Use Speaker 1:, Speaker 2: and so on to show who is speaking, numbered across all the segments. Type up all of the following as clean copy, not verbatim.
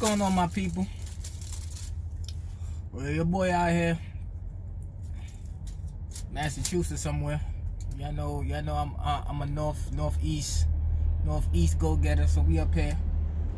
Speaker 1: going on, my people? Well, your boy out here, Massachusetts somewhere. Y'all know I'm a northeast go-getter, so we up here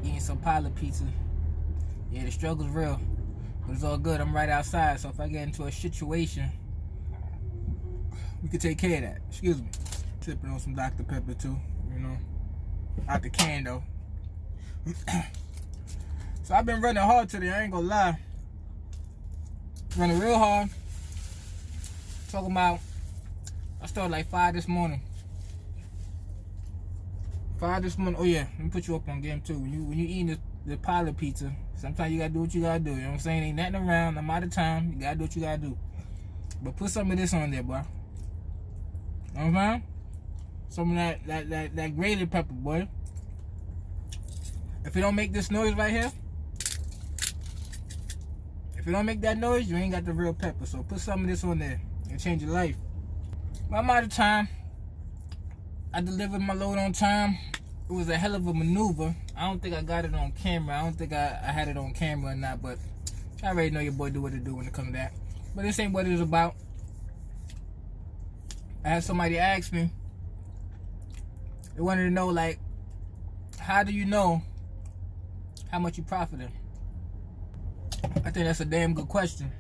Speaker 1: eating some pilot pizza. Yeah, the struggle's real, but it's all good. I'm right outside, so if I get into a situation, we can take care of that. Excuse me. Sipping on some Dr. Pepper too, you know, out the can though. So I've been running hard today, I ain't gonna lie. Running real hard. Talking about, I started like 5 this morning. 5 this morning. Oh yeah, let me put you up on game too. When you eating the pilot pizza, sometimes you gotta do what you gotta do. You know what I'm saying? Ain't nothing around. I'm out of time. You gotta do what you gotta do. But put some of this on there, boy. You know what I'm saying? Some of that grated pepper, boy. If it don't make this noise right here, if it don't make that noise, you ain't got the real pepper. So put some of this on there. It'll change your life. But I'm out of time. I delivered my load on time. It was a hell of a maneuver. I don't think I got it on camera. I don't think I had it on camera or not, but I already know your boy do what it do when it comes to that. But this ain't what it was about. I had somebody ask me. They wanted to know, like, how do you know how much you profited? I think that's a damn good question.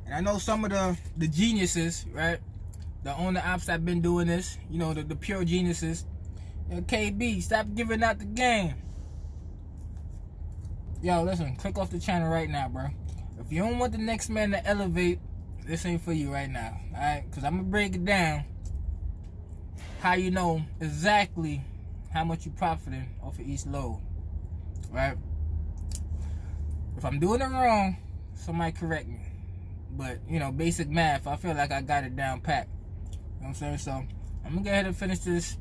Speaker 1: And I know some of the geniuses, right? The owner ops that been doing this, you know, the pure geniuses. You know, KayBee, stop giving out the game. Yo, listen, click off the channel right now, bro. If you don't want the next man to elevate, this ain't for you right now, alright? Because I'm going to break it down how you know exactly how much you profiting off of each load, right? If I'm doing it wrong, somebody correct me. But, you know, basic math, I feel like I got it down pat. You know what I'm saying? So, I'm going to go ahead and finish this,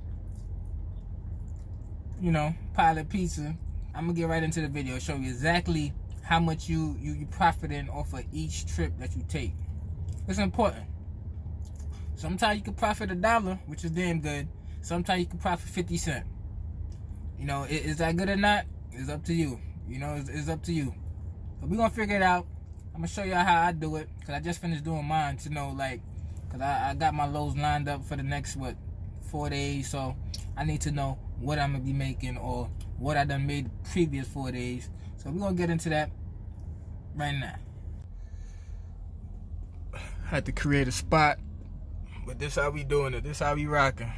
Speaker 1: you know, pilot pizza. I'm going to get right into the video, show you exactly how much you profiting off of each trip that you take. It's important. Sometimes you can profit $1, which is damn good. Sometimes you can profit 50 cents. You know, is that good or not? It's up to you. You know, it's up to you. But we're going to figure it out. I'm going to show y'all how I do it. Because I just finished doing mine to know, like, because I got my loads lined up for the next, 4 days. So I need to know what I'm going to be making or what I done made the previous 4 days. So we're going to get into that right now. Had to create a spot. But this how we doing it. This how we rocking.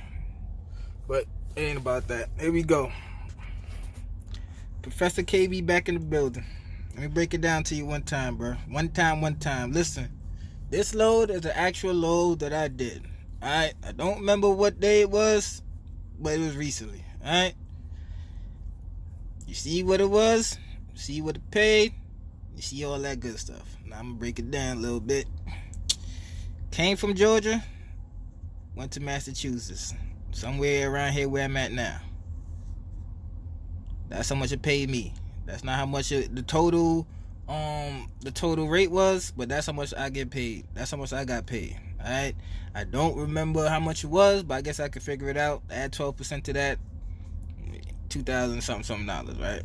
Speaker 1: But it ain't about that. Here we go. Professor KayBee back in the building. Let me break it down to you one time, bro. One time. Listen. This load is an actual load that I did. Alright? I don't remember what day it was, but it was recently. Alright? You see what it was? You see what it paid? You see all that good stuff. Now I'm going to break it down a little bit. Came from Georgia. Went to Massachusetts. Somewhere around here where I'm at now. That's how much it paid me. That's not how much the total rate was, but that's how much I get paid. That's how much I got paid. Alright? I don't remember how much it was, but I guess I could figure it out. Add 12% to that, $2,000 something dollars, right?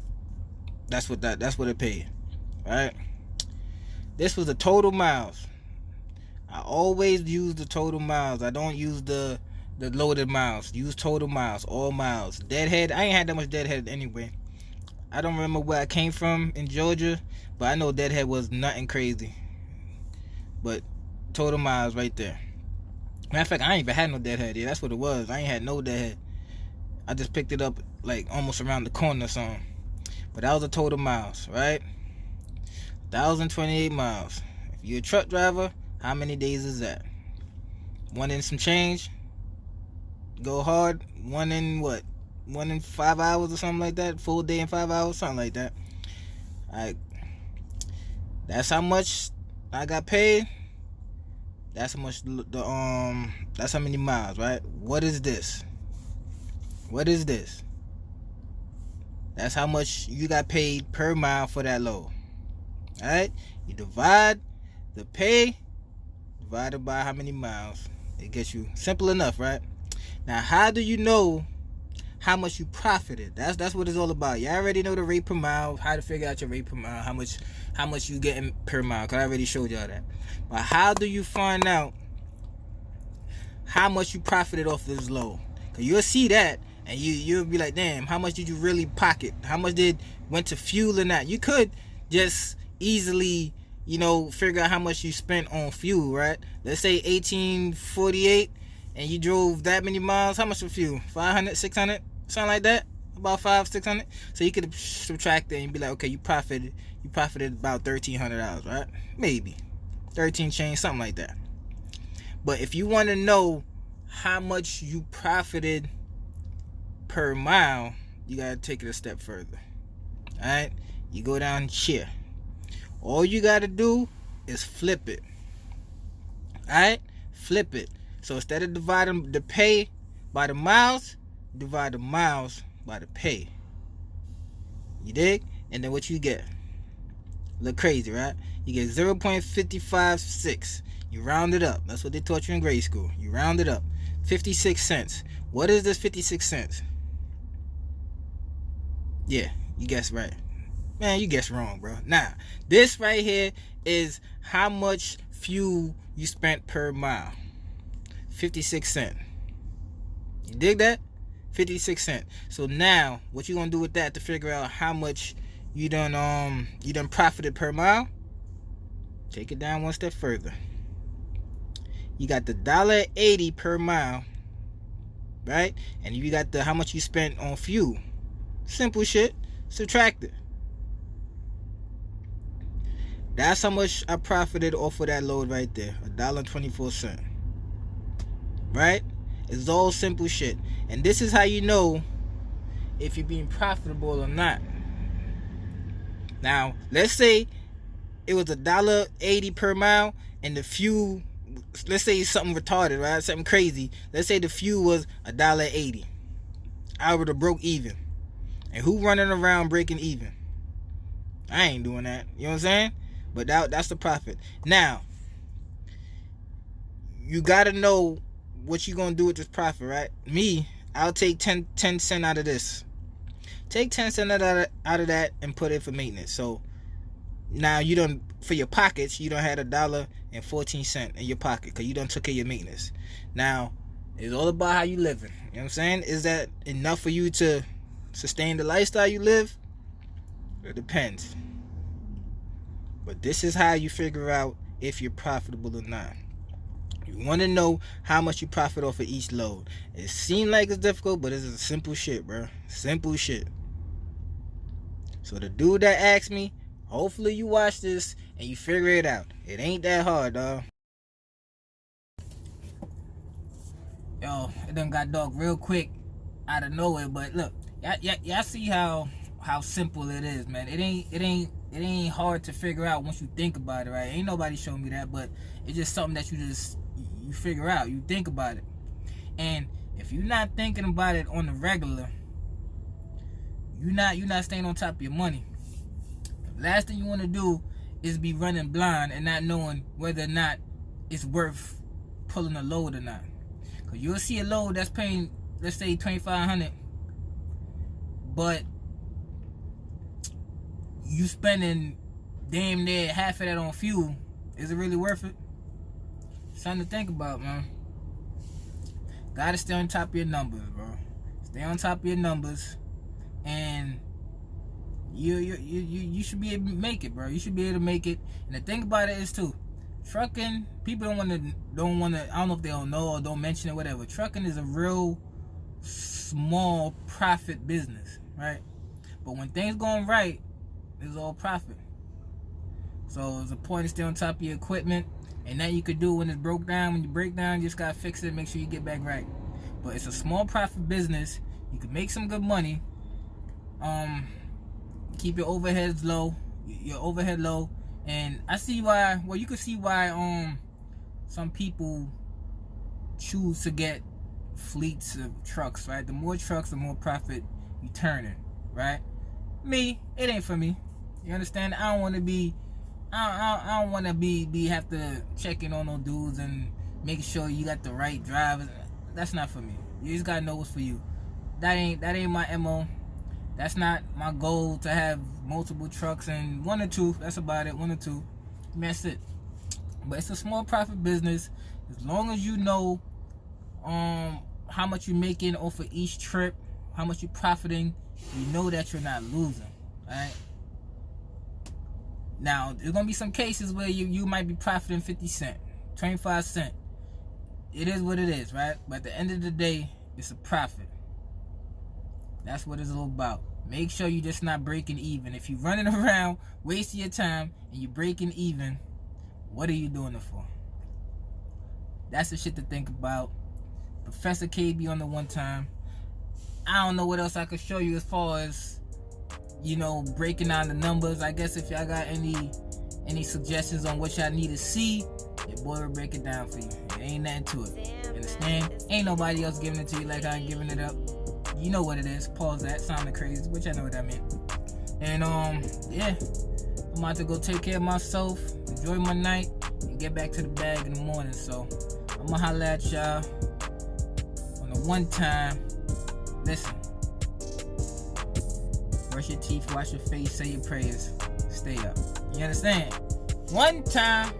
Speaker 1: That's what it paid. Right? This was the total miles. I always use the total miles. I don't use the loaded miles. Use total miles, all miles. Deadhead, I ain't had that much deadhead anyway. I don't remember where I came from in Georgia, but I know deadhead was nothing crazy. But total miles right there. Matter of fact, I ain't even had no deadhead. Yeah, that's what it was. I ain't had no deadhead. I just picked it up like almost around the corner or something. But that was the total miles, right? 1,028 miles. If you're a truck driver, how many days is that? 1 in some change. Go hard. 1 in what? 1 in 5 hours or something like that. Full day in 5 hours, something like that. Alright. That's how much I got paid. That's how much that's how many miles, right? What is this? What is this? That's how much you got paid per mile for that load. Alright? You divide the pay divided by how many miles. It gets you simple enough, right? Now, how do you know how much you profited. That's what it's all about. You already know the rate per mile, how to figure out your rate per mile, how much you getting per mile, because I already showed y'all that. But how do you find out how much you profited off this load? Because you'll see that, and you'll be like, damn, how much did you really pocket? How much went to fuel and that? You could just easily, figure out how much you spent on fuel, right? Let's say 1848, and you drove that many miles. How much for fuel? 500, 600, something like that. About 500-600. So you could subtract it and be like, okay, you profited about $1,300, right? Maybe 13 change, something like that. But if you want to know how much you profited per mile, you gotta take it a step further. All right, you go down here. All you gotta do is flip it. All right, flip it. So instead of dividing the pay by the miles, divide the miles by the pay. You dig? And then what you get? Look crazy, right? You get 0.556. You round it up. That's what they taught you in grade school. You round it up. 56 cents. What is this 56 cents? Yeah, you guessed right. Man, you guessed wrong, bro. Now, this right here is how much fuel you spent per mile. 56 cents. You dig that? 56 cents. So now, what you gonna do with that to figure out how much you done profited per mile? Take it down one step further. You got the $1.80 per mile, right? And you got the how much you spent on fuel. Simple shit. Subtract it. That's how much I profited off of that load right there. $1.24. Right? It's all simple shit. And this is how you know if you're being profitable or not. Now, let's say it was $1.80 per mile and the fuel, let's say it's something retarded, right? Something crazy. Let's say the fuel was $1.80. I would have broke even. And who running around breaking even? I ain't doing that. You know what I'm saying? But that's the profit. Now, you gotta know what you gonna do with this profit, right? Me, I'll take 10 cents out of this. Take 10 cents out of that and put it for maintenance. So now you don't, for your pockets, you don't have $1.14 in your pocket because you done took care of your maintenance. Now, it's all about how you living. You know what I'm saying? Is that enough for you to sustain the lifestyle you live? It depends. But this is how you figure out if you're profitable or not. You want to know how much you profit off of each load. It seems like it's difficult, but it's a simple shit, bro. Simple shit. So the dude that asked me, hopefully you watch this and you figure it out. It ain't that hard, dog. Yo, it done got dark real quick out of nowhere, but look, y'all see how simple it is, man. It ain't hard to figure out once you think about it, right? Ain't nobody showing me that, but it's just something that you figure out. You think about it. And if you're not thinking about it on the regular, you're not staying on top of your money. The last thing you want to do is be running blind and not knowing whether or not it's worth pulling a load or not. Because you'll see a load that's paying, let's say, $2,500, but you spending damn near half of that on fuel. Is it really worth it? Something to think about, man. Gotta stay on top of your numbers, bro. Stay on top of your numbers, and you should be able to make it, bro. You should be able to make it. And the thing about it is too, trucking, people don't want to. I don't know if they don't know or don't mention it, whatever. Trucking is a real small profit business, right? But when things going right, it's all profit. So there's a point to stay on top of your equipment, and that you could do when it's broke down. When you break down, you just gotta fix it, make sure you get back right. But it's a small profit business. You can make some good money. Keep your overheads low, and I see why. Well, you can see why some people choose to get fleets of trucks, right? The more trucks, the more profit you turning, right? Me, it ain't for me. You understand? I don't want to be have to check in on no dudes and make sure you got the right drivers. That's not for me. You just gotta know what's for you. that ain't my MO. That's not my goal to have multiple trucks and 1 or 2. That's about it. 1 or 2. That's it. But it's a small profit business. As long as you know how much you're making off of each trip, how much you're profiting, you know that you're not losing. Right? Now, there's gonna be some cases where you might be profiting 50 cents, 25 cents. It is what it is, right? But at the end of the day, it's a profit. That's what it's all about. Make sure you're just not breaking even. If you're running around, wasting your time, and you're breaking even, what are you doing it for? That's the shit to think about. Professor KayBee on the one time. I don't know what else I could show you as far as, breaking down the numbers. I guess if y'all got any suggestions on what y'all need to see, your boy will break it down for you. It ain't nothing to it. Understand? Ain't nobody else giving it to you like I ain't giving it up. You know what it is. Pause that. Sounding crazy, but y'all know what I mean. And yeah, I'm about to go take care of myself, enjoy my night, and get back to the bag in the morning. So I'm gonna holla at y'all on the one time. Listen, brush your teeth, wash your face, say your prayers, stay up. You understand? One time.